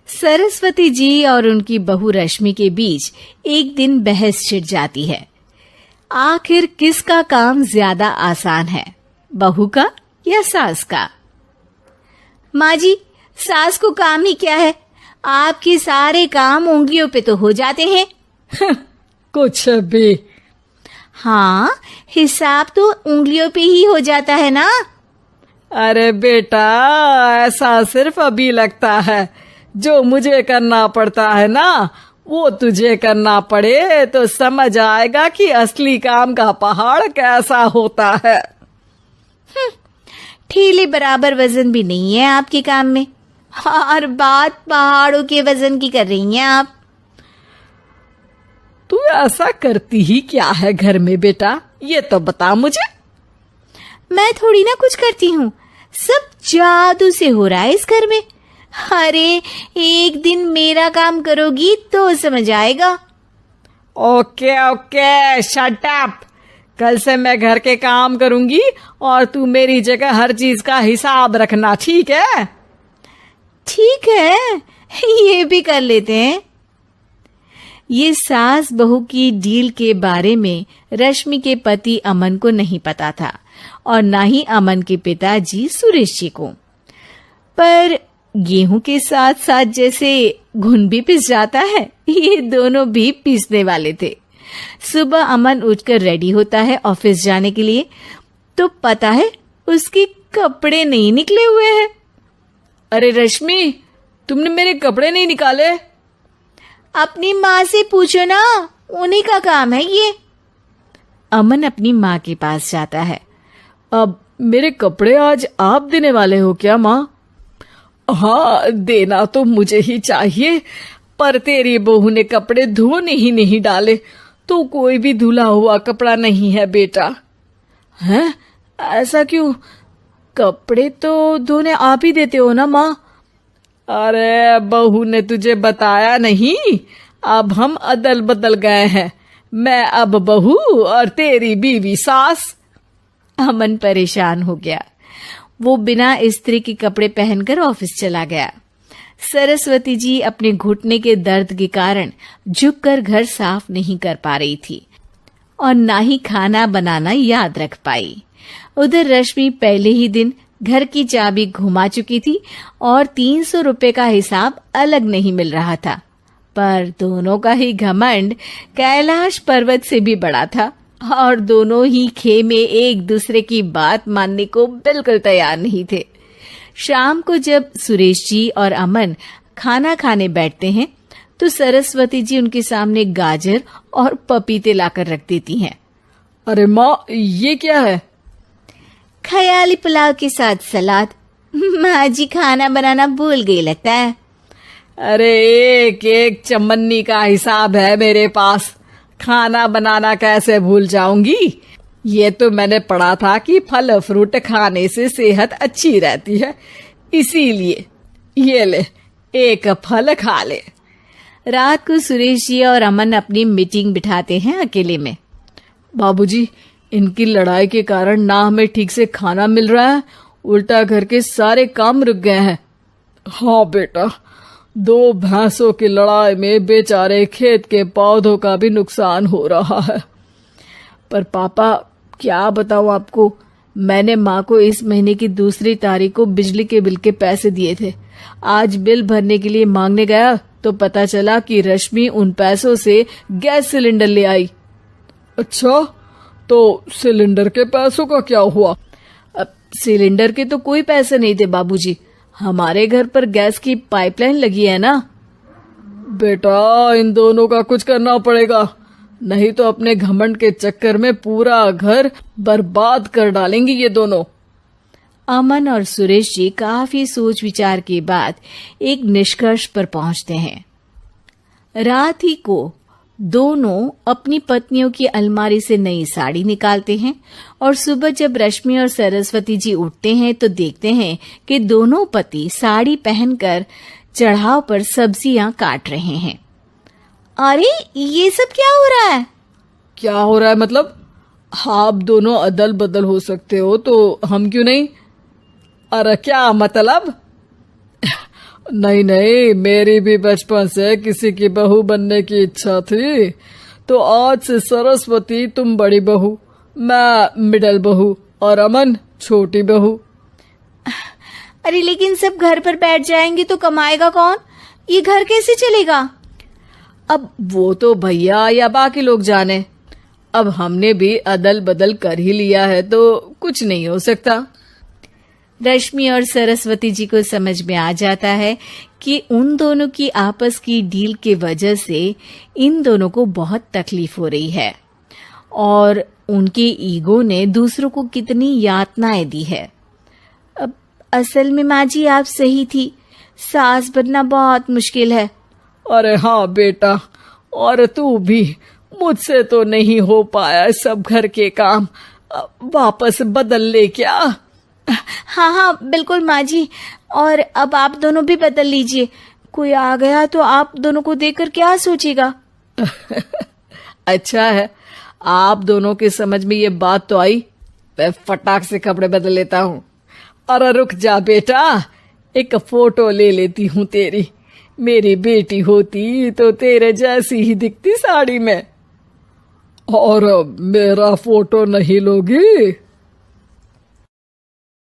सरस्वती जी और उनकी बहू रश्मि के बीच एक दिन बहस छिड़ जाती है। आखिर किसका काम ज्यादा आसान है, बहू का या सास का? माँ जी, सास को काम ही क्या है, आपके सारे काम उंगलियों पे तो हो जाते हैं। कुछ भी। हाँ, हिसाब तो उंगलियों पे ही हो जाता है ना। अरे बेटा, ऐसा सिर्फ अभी लगता है। जो मुझे करना पड़ता है ना, वो तुझे करना पड़े तो समझ आएगा कि असली काम का पहाड़ कैसा होता है। ठेले बराबर वजन भी नहीं है आपके काम में, और बात पहाड़ों के वजन की कर रही हैं आप। तू ऐसा करती ही क्या है घर में बेटा, ये तो बता मुझे। मैं थोड़ी ना कुछ करती हूँ, सब जादू से हो रहा है इस घर में। अरे एक दिन मेरा काम करोगी तो समझ आएगा। Okay okay, shut up. कल से मैं घर के काम करूंगी और तू मेरी जगह हर चीज का हिसाब रखना, ठीक है? ठीक है, ये भी कर लेते हैं। ये सास बहू की डील के बारे में रश्मि के पति अमन को नहीं पता था और ना ही अमन के पिताजी सुरेश जी को। पर गेहूं के साथ साथ जैसे घुन भी पिस जाता है, ये दोनों भी पीसने वाले थे। सुबह अमन उठकर रेडी होता है ऑफिस जाने के लिए, तो पता है उसके कपड़े नहीं निकले हुए हैं। अरे रश्मि, तुमने मेरे कपड़े नहीं निकाले? अपनी माँ से पूछो ना, उन्हीं का काम है ये। अमन अपनी माँ के पास जाता है। अब मेरे कपड़े आज आप देने वाले हो क्या माँ? हाँ, देना तो मुझे ही चाहिए, पर तेरी बहू ने कपड़े धोने ही नहीं डाले, तो कोई भी धुला हुआ कपड़ा नहीं है बेटा। हैं? ऐसा क्यों? कपड़े तो धोने आप ही देते हो ना माँ? अरे बहू ने तुझे बताया नहीं, अब हम अदल बदल गए हैं। मैं अब बहू और तेरी बीवी सास। अमन परेशान हो गया। वो बिना इस्त्री के कपड़े पहनकर ऑफिस चला गया। सरस्वती जी अपने घुटने के दर्द के कारण झुककर घर साफ नहीं कर पा रही थी और ना ही खाना बनाना याद रख पाई। उधर रश्मि पहले ही दिन घर की चाबी घुमा चुकी थी और 300 रुपए का हिसाब अलग नहीं मिल रहा था। पर दोनों का ही घमंड कैलाश पर्वत से भी बड़ा था और दोनों ही खेमे एक दूसरे की बात मानने को बिल्कुल तैयार नहीं थे। शाम को जब सुरेश जी और अमन खाना खाने बैठते हैं तो सरस्वती जी उनके सामने गाजर और पपीते लाकर रख देती हैं। अरे माँ, ये क्या है? ख्याली पुलाव के साथ सलाद। माँ जी खाना बनाना भूल गई लगता है। अरे एक एक चमन्नी का हिसाब है मेरे पास, खाना बनाना कैसे भूल जाऊंगी? ये तो मैंने पढ़ा था कि फल फ्रूट खाने से सेहत अच्छी रहती है, इसीलिए ये ले, एक फल खा ले। रात को सुरेश जी और अमन अपनी मीटिंग बिठाते हैं अकेले में। बाबूजी, इनकी लड़ाई के कारण ना हमें ठीक से खाना मिल रहा है, उल्टा घर के सारे काम रुक गए हैं। हाँ बेटा, 2 भैंसों की लड़ाई में बेचारे खेत के पौधों का भी नुकसान हो रहा है। पर पापा, क्या बताऊं आपको, मैंने माँ को इस महीने की 2 तारीख को बिजली के बिल के पैसे दिए थे। आज बिल भरने के लिए मांगने गया तो पता चला कि रश्मि उन पैसों से गैस सिलेंडर ले आई। अच्छा, तो सिलेंडर के पैसों का क्या हुआ? अब सिलेंडर के तो कोई पैसे नहीं थे बाबूजी, हमारे घर पर गैस की पाइपलाइन लगी है ना। बेटा, इन दोनों का कुछ करना पड़ेगा, नहीं तो अपने घमंड के चक्कर में पूरा घर बर्बाद कर डालेंगी ये दोनों। अमन और सुरेश जी काफी सोच विचार के बाद एक निष्कर्ष पर पहुंचते हैं। रात ही को दोनों अपनी पत्नियों की अलमारी से नई साड़ी निकालते हैं और सुबह जब रश्मि और सरस्वती जी उठते हैं तो देखते हैं कि दोनों पति साड़ी पहनकर चढ़ाव पर सब्जियां काट रहे हैं। अरे ये सब क्या हो रहा है? क्या हो रहा है मतलब? आप दोनों अदल बदल हो सकते हो तो हम क्यों नहीं? अरे क्या मतलब? नहीं नहीं, मेरी भी बचपन से किसी की बहू बनने की इच्छा थी। तो आज से सरस्वती तुम बड़ी बहू, मैं मिडल बहू और अमन छोटी बहू। अरे लेकिन सब घर पर बैठ जाएंगे तो कमाएगा कौन? ये घर कैसे चलेगा? अब वो तो भैया या बाकी लोग जाने। अब हमने भी अदल बदल कर ही लिया है तो कुछ नहीं हो सकता। रश्मि और सरस्वती जी को समझ में आ जाता है कि उन दोनों की आपस की डील के वजह से इन दोनों को बहुत तकलीफ हो रही है और उनके ईगो ने दूसरों को कितनी यातनाएं दी है। अब असल में माँ जी आप सही थी, सास बनना बहुत मुश्किल है। अरे हाँ बेटा, और तू भी, मुझसे तो नहीं हो पाया सब घर के काम, वापस बदल ले क्या? हाँ हाँ बिल्कुल माँ जी, और अब आप दोनों भी बदल लीजिए। कोई आ गया तो आप दोनों को देखकर क्या सोचेगा? अच्छा है, आप दोनों के समझ में ये बात तो आई। मैं फटाक से कपड़े बदल लेता हूँ। अरे रुक जा बेटा, एक फोटो ले लेती हूँ तेरी। मेरी बेटी होती तो तेरे जैसी ही दिखती साड़ी में। और मेरा फोटो नहीं लोगी?